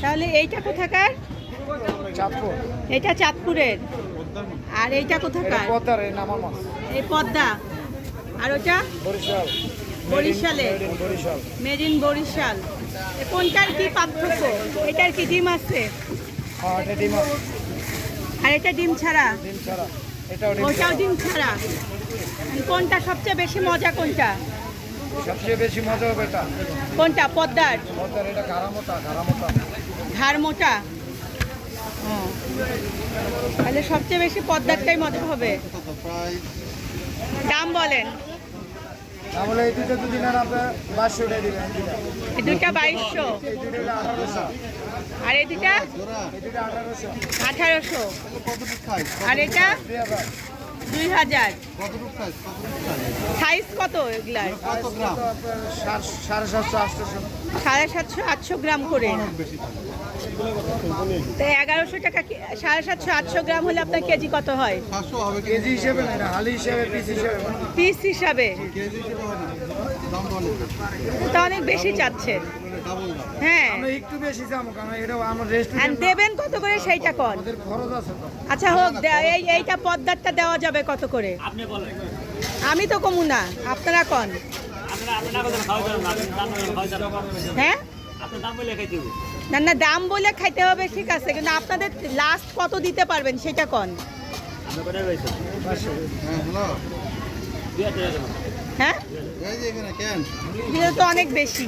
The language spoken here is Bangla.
তাহলে এইটা কোথাকার? চাঁদপুর। এটা চাঁদপুরের। আর এইটা কোথাকার? পদ্মার নামা মাছ। এই পদ্মা। আর ওটা বরিশাল। বরিশালে। বরিশাল। Made in Barishal. কোনটার কি পার্থক্য? এটার কি ডিম আছে? হ্যাঁ, এটা ডিম আছে। আর এটা ডিম ছাড়া? ডিম ছাড়া। এটাও ডিম ওটাও ডিম ছাড়া। কোনটা সবচেয়ে বেশি মজা কোনটা? সবচেয়ে বেশি মজা হবে এটা। কোনটা? পদ্মার। পদ্মার এটা ঘাড়া মোটা, ঘাড়া মোটা। ঘাড় মোটা। তাহলে সবচেয়ে বেশি পদ্মারটাই মজা হবে। দাম বলেন। তাহলে এই দুটো দুদিন আর আপনার 2200 টাকা দিবেন। এই দুইটা 2200। এই দুটো 1800। আর এই দুইটা এই দুটো 1800। 1800। আর এটা 2000। সাইজ কত এগুলার? 750-800। 750-800 গ্রাম করে। তো 1100 টাকা 750-800 গ্রাম হলে আপনার কেজি কত হয়? কেজি হিসেবে না, এটা হালি হিসেবে, পিস হিসেবে। পিস হিসাবে তো অনেক বেশি চাচ্ছেন। হ্যাঁ, আমরা একটু বেশি দাম, কারণ এটা আমার আর রেস্টুরেন্ট। দেবেন কত করে সেইটা কর। আমাদের খরচ আছে তো। আচ্ছা হোক, এইটা পদ্মারটা দেওয়া যাবে কত করে? আমি তো কমু না, আপনারা কন। হ্যাঁ, না না, দাম বলে খাইতে হবে ঠিক আছে, কিন্তু আপনাদের লাস্ট কত দিতে পারবেন সেটা কন। হ্যাঁ, এটা তো অনেক বেশি।